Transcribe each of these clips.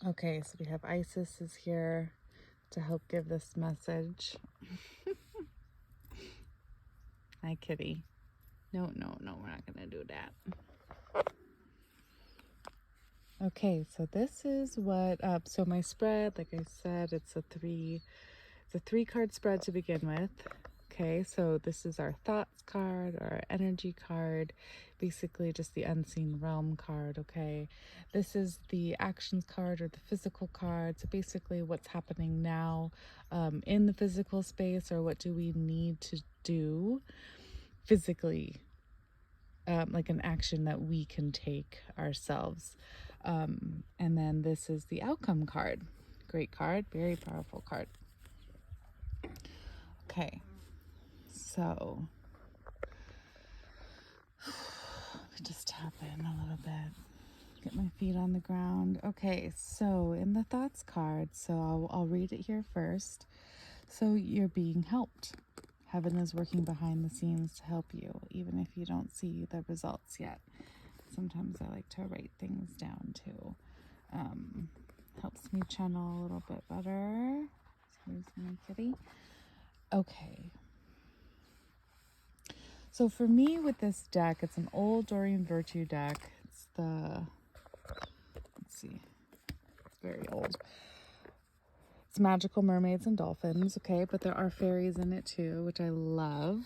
Okay, so we have Isis is here to help give this message. Hi, kitty. No, we're not gonna do that. Okay, so this is what, so my spread, like I said, it's a three card spread to begin with. Okay, so this is our thoughts card, our energy card, basically just the unseen realm card. Okay, this is the actions card or the physical card. So basically what's happening now in the physical space, or what do we need to do physically, like an action that we can take ourselves. And then this is the outcome card. Great card, very powerful card. Okay, so just tap in a little bit, get my feet on the ground. Okay, so in the thoughts card, so I'll read it here first. So you're being helped. Heaven is working behind the scenes to help you, even if you don't see the results yet. Sometimes I like to write things down too. Helps me channel a little bit better. Excuse me, kitty. Okay. So for me with this deck, it's an old Doreen Virtue deck. It's the, let's see, it's very old. It's Magical Mermaids and Dolphins, okay? But there are fairies in it too, which I love.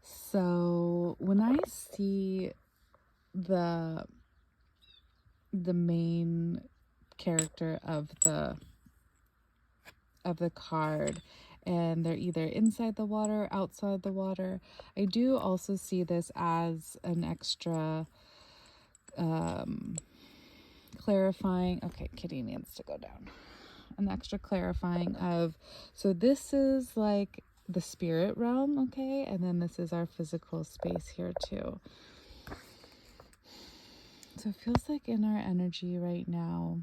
So when I see the main character of the card, and they're either inside the water, outside the water, I do also see this as an extra clarifying. Okay, kitty needs to go down. An extra clarifying of, so this is like the spirit realm, okay, and then this is our physical space here too. So it feels like in our energy right now,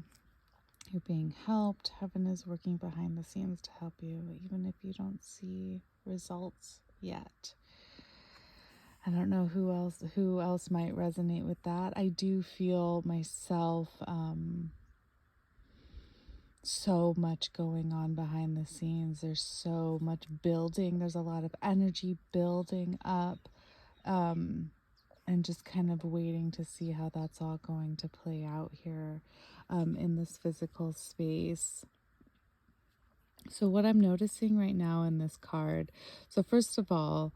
you're being helped. Heaven is working behind the scenes to help you, even if you don't see results yet. I don't know who else might resonate with that. I do feel myself so much going on behind the scenes. There's so much building. There's a lot of energy building up, and just kind of waiting to see how that's all going to play out here in this physical space. So what I'm noticing right now in this card, so first of all,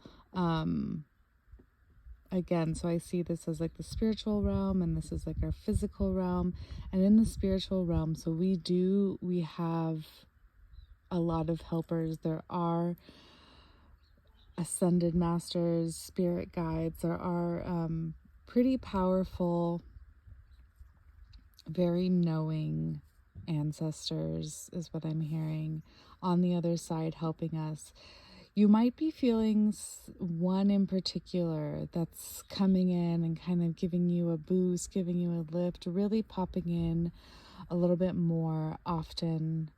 again, so I see this as like the spiritual realm, and this is like our physical realm. And in the spiritual realm, so we have a lot of helpers. There are ascended masters, spirit guides. There are pretty powerful, very knowing ancestors is what I'm hearing on the other side helping us. You might be feeling one in particular that's coming in and kind of giving you a boost, giving you a lift, really popping in a little bit more often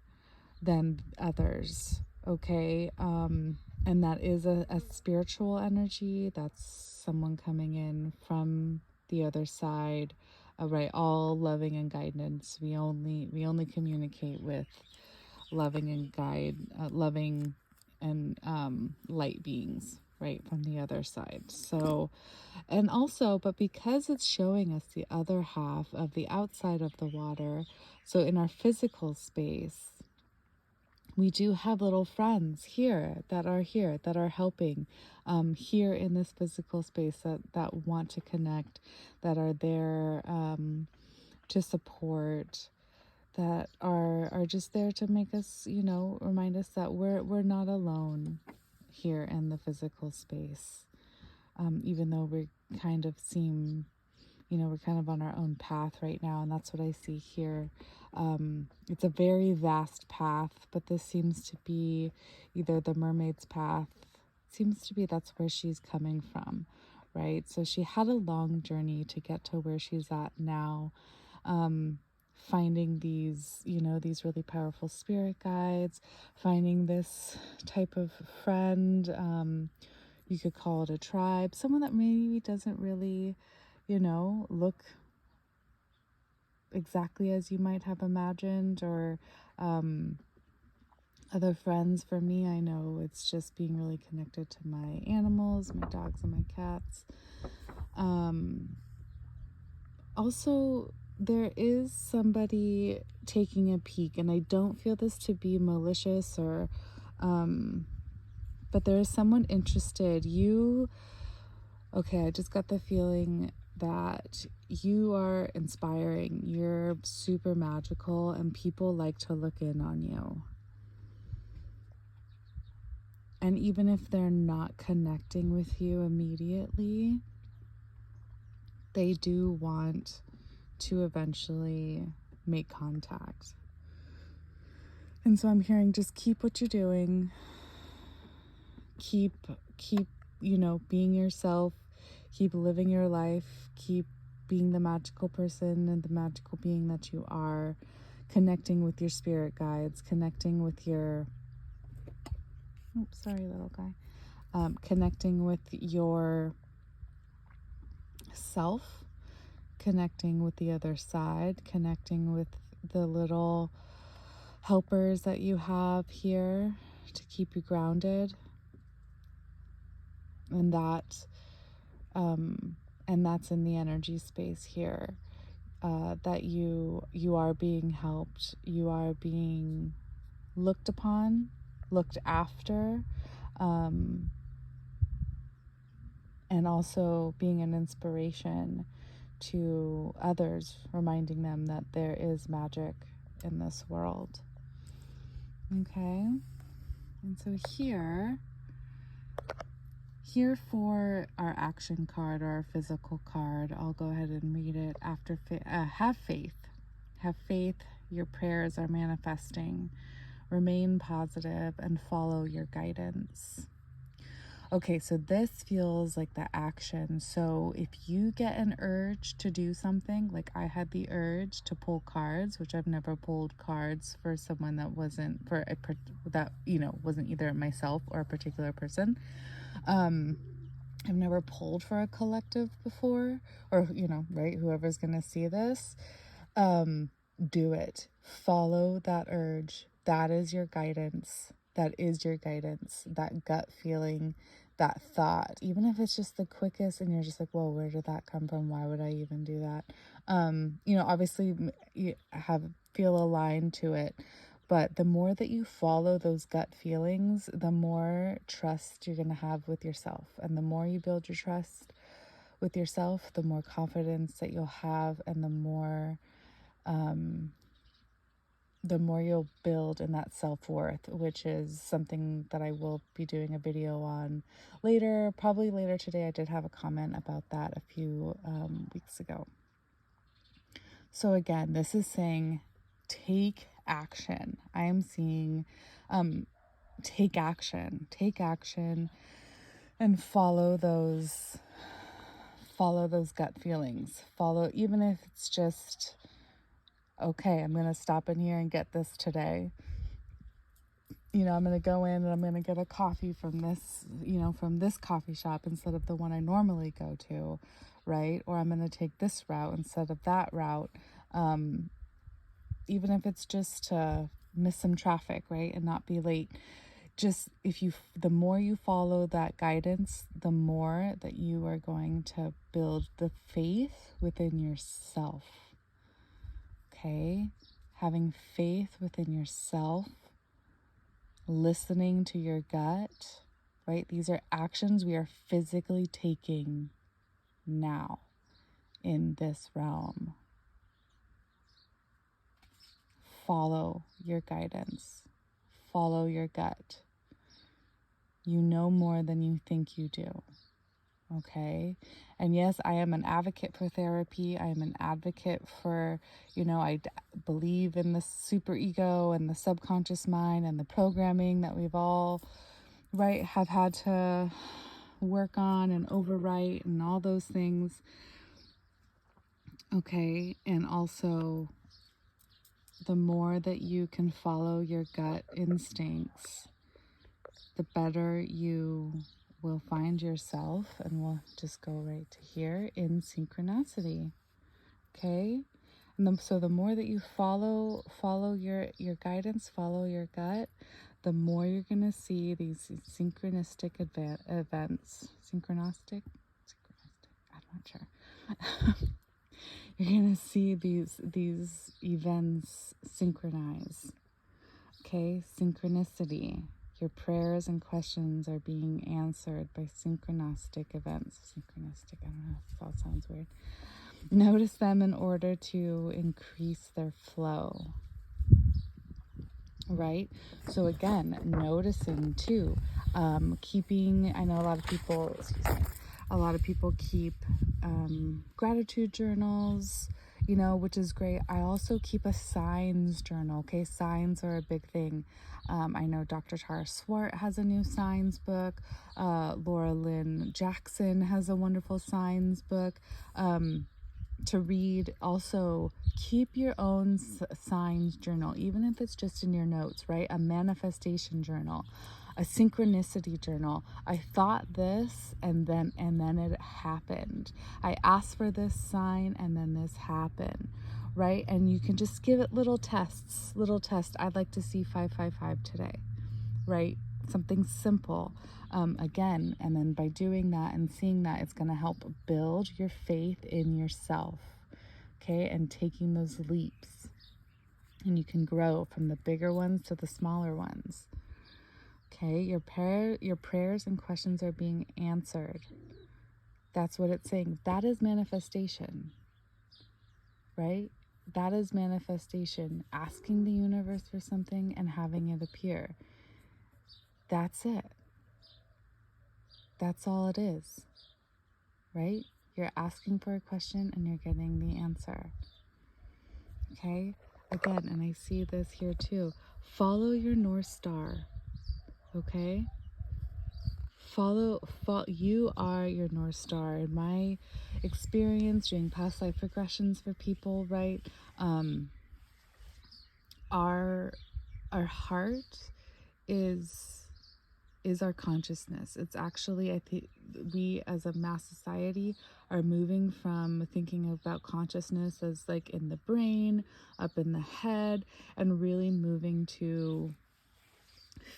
than others, okay? And that is a spiritual energy. That's someone coming in from the other side, right? All loving and guidance. We only communicate with loving and loving and light beings, right, from the other side. So, and also, but because it's showing us the other half of the outside of the water, so in our physical space, we do have little friends here that are helping here in this physical space, that want to connect, that are there to support, that are just there to make us, remind us that we're not alone here in the physical space, even though we kind of seem, we're kind of on our own path right now, and that's what I see here. It's a very vast path, but this seems to be either the mermaid's path. Seems to be that's where she's coming from, right? So she had a long journey to get to where she's at now. Finding these, these really powerful spirit guides, finding this type of friend. You could call it a tribe, someone that maybe doesn't really, look exactly as you might have imagined, or other friends. For me, I know it's just being really connected to my animals, my dogs and my cats. Also, there is somebody taking a peek, and I don't feel this to be malicious or, but there is someone interested. Okay, I just got the feeling that you are inspiring, you're super magical, and people like to look in on you. And even if they're not connecting with you immediately, they do want to eventually make contact. And so I'm hearing, just keep what you're doing. Keep, being yourself. Keep living your life. Keep being the magical person and the magical being that you are. Connecting with your spirit guides. Connecting with your... Oops, sorry, little guy. Connecting with your self. Connecting with the other side. Connecting with the little helpers that you have here to keep you grounded. And that's in the energy space here, that you are being helped, you are being looked upon, looked after, and also being an inspiration to others, reminding them that there is magic in this world. Okay, and so here for our action card, or our physical card, I'll go ahead and read it after. Have faith. Have faith. Your prayers are manifesting. Remain positive and follow your guidance. Okay, so this feels like the action. So if you get an urge to do something, like I had the urge to pull cards, which I've never pulled cards for someone that wasn't wasn't either myself or a particular person. I've never pulled for a collective before, or, right, whoever's going to see this, do it. Follow that urge. That is your guidance. That is your guidance. That gut feeling, that thought, even if it's just the quickest and you're just like, well, where did that come from? Why would I even do that? Obviously you feel aligned to it. But the more that you follow those gut feelings, the more trust you're going to have with yourself. And the more you build your trust with yourself, the more confidence that you'll have, and the more you'll build in that self-worth, which is something that I will be doing a video on later, probably later today. I did have a comment about that a few weeks ago. So again, this is saying take action. I am seeing take action and follow those gut feelings. Follow, even if it's just, okay, I'm going to stop in here and get this today. I'm going to go in and I'm going to get a coffee from this coffee shop instead of the one I normally go to, right? Or I'm going to take this route instead of that route. Even if it's just to miss some traffic, right? And not be late. Just the more you follow that guidance, the more that you are going to build the faith within yourself. Okay? Having faith within yourself, listening to your gut, right? These are actions we are physically taking now in this realm. Follow your guidance. Follow your gut. You know more than you think you do. Okay? And yes, I am an advocate for therapy. I am an advocate for, I believe in the super ego and the subconscious mind and the programming that we've all, right, have had to work on and overwrite and all those things. Okay? And also, the more that you can follow your gut instincts, the better you will find yourself. And we'll just go right to here, in synchronicity. Okay? So the more that you follow your guidance, follow your gut, the more you're going to see these synchronistic events. Synchronistic? Synchronistic. I'm not sure. You're going to see these events synchronize. Okay? Synchronicity. Your prayers and questions are being answered by synchronistic events. Synchronistic, I don't know, it all sounds weird. Notice them in order to increase their flow, right? So again, noticing too, keeping, I know a lot of people, a lot of people keep gratitude journals, you know, which is great. I also keep a signs journal. Okay, signs are a big thing. I know Dr. Tara Swart has a new signs book. Laura Lynn Jackson has a wonderful signs book to read. Also, keep your own signs journal, even if it's just in your notes, right? A manifestation journal, a synchronicity journal. I thought this and then it happened. I asked for this sign and then this happened, right? And you can just give it little tests. I'd like to see 555 today, right? Something simple. Again, and then by doing that and seeing that, it's going to help build your faith in yourself, okay? And taking those leaps. And you can grow from the bigger ones to the smaller ones. Okay, your prayers and questions are being answered. That's what it's saying. That is manifestation, right? That is manifestation. Asking the universe for something and having it appear. That's it. That's all it is, right? You're asking for a question and you're getting the answer. Okay? Again, and I see this here too. Follow your North Star. Okay? You are your North Star. In my experience doing past life regressions for people, right? Our heart is our consciousness. It's actually, I think we as a mass society are moving from thinking about consciousness as like in the brain, up in the head, and really moving to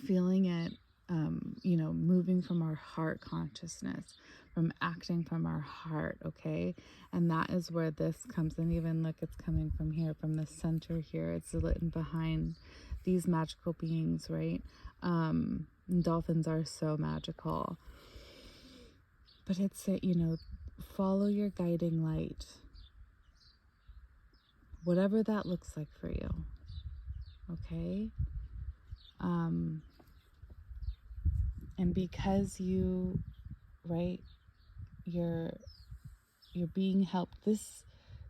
feeling it, moving from our heart consciousness, from acting from our heart, okay? And that is where this comes in. Even look, it's coming from here, from the center here. It's written behind these magical beings, right? Dolphins are so magical. But it's, follow your guiding light. Whatever that looks like for you, okay? And because you, right, you're being helped, this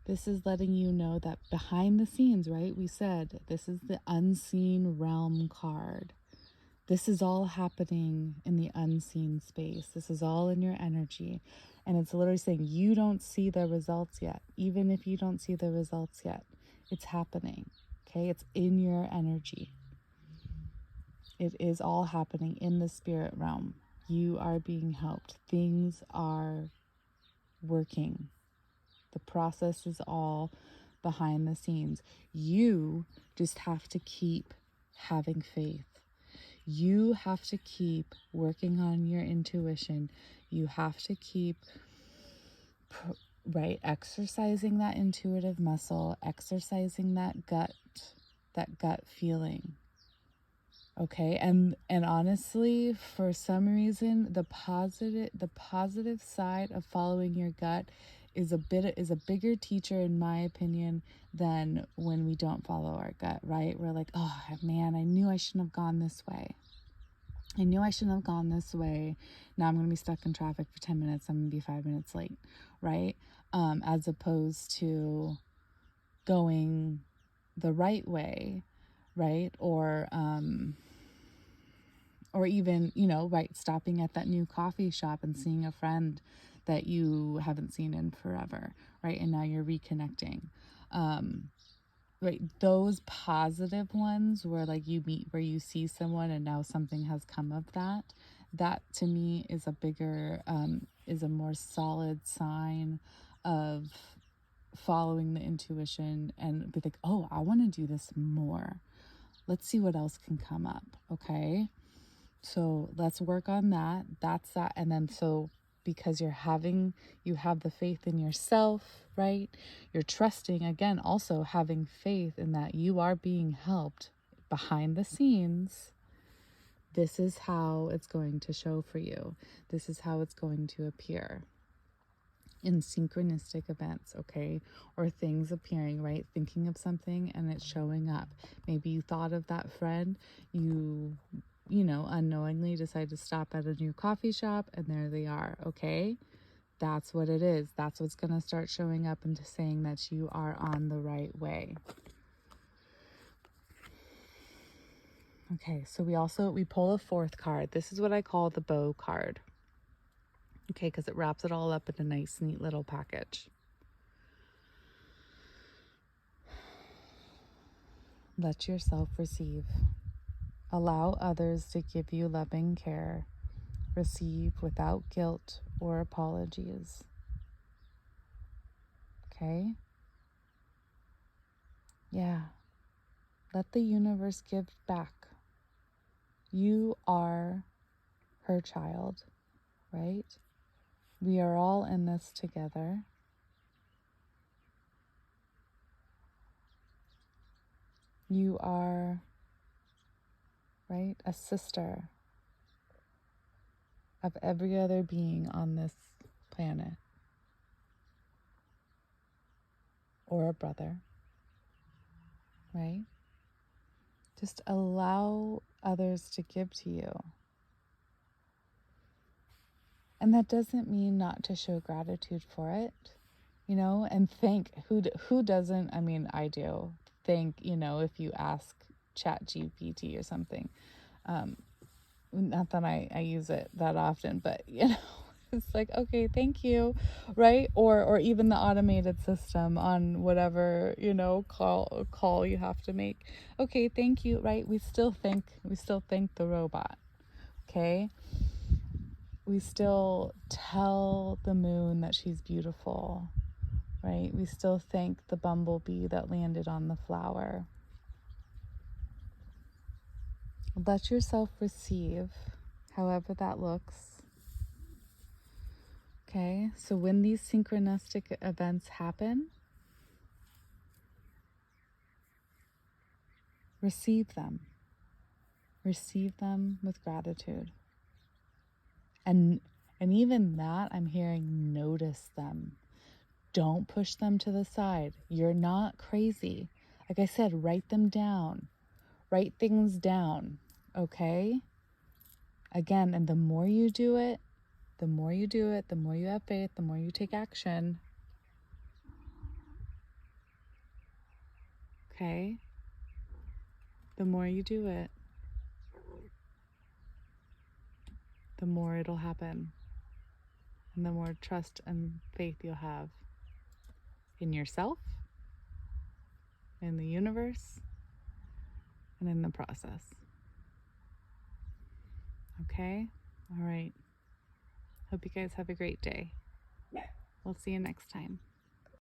is letting you know that behind the scenes, right, we said this is the unseen realm card. This is all happening in the unseen space. This is all in your energy. And it's literally saying you don't see the results yet. Even if you don't see the results yet, it's happening. Okay? It's in your energy. It is all happening in the spirit realm. You are being helped. Things are working. The process is all behind the scenes. You just have to keep having faith. You have to keep working on your intuition. You have to keep, exercising that intuitive muscle, exercising that gut feeling. Okay, and honestly, for some reason, the positive side of following your gut is a bigger teacher, in my opinion, than when we don't follow our gut, right? We're like, oh man, I knew I shouldn't have gone this way. Now I'm going to be stuck in traffic for 10 minutes. I'm going to be 5 minutes late, right? As opposed to going the right way, right? Or even, stopping at that new coffee shop and seeing a friend that you haven't seen in forever, right? And now you're reconnecting. Right, those positive ones where where you see someone and now something has come of that to me is a bigger, is a more solid sign of following the intuition and be like, oh, I want to do this more. Let's see what else can come up. Okay. So let's work on that. That's that. And then, so because you have the faith in yourself, right? You're trusting, again, also having faith in that you are being helped behind the scenes. This is how it's going to show for you. This is how it's going to appear in synchronistic events, okay? Or things appearing, right? Thinking of something and it's showing up. Maybe you thought of that friend, you know, unknowingly decide to stop at a new coffee shop and there they are, okay? That's what it is. That's what's going to start showing up into saying that you are on the right way. Okay, so we pull a fourth card. This is what I call the bow card. Okay, because it wraps it all up in a nice, neat little package. Let yourself receive. Allow others to give you loving care. Receive without guilt or apologies. Okay? Yeah. Let the universe give back. You are her child, right? We are all in this together. You are, right, a sister of every other being on this planet, or a brother, right? Just allow others to give to you. And that doesn't mean not to show gratitude for it, you know, and thank who doesn't. I mean, I do thank, you know, if you ask ChatGPT or something. Not that I use it that often, but you know, it's like, okay, thank you, right? Or even the automated system on whatever, you know, call you have to make. Okay, thank you, right? We still thank the robot. Okay? We still tell the moon that she's beautiful, right? We still thank the bumblebee that landed on the flower. Let yourself receive, however that looks. Okay, so when these synchronistic events happen, receive them. Receive them with gratitude. And even that, I'm hearing, notice them. Don't push them to the side. You're not crazy. Like I said, write them down. Write things down, okay? Again, and the more you do it, the more you have faith, the more you take action. Okay? The more you do it, the more it'll happen. And the more trust and faith you'll have in yourself, in the universe, and in the process. Okay? All right. Hope you guys have a great day. We'll see you next time.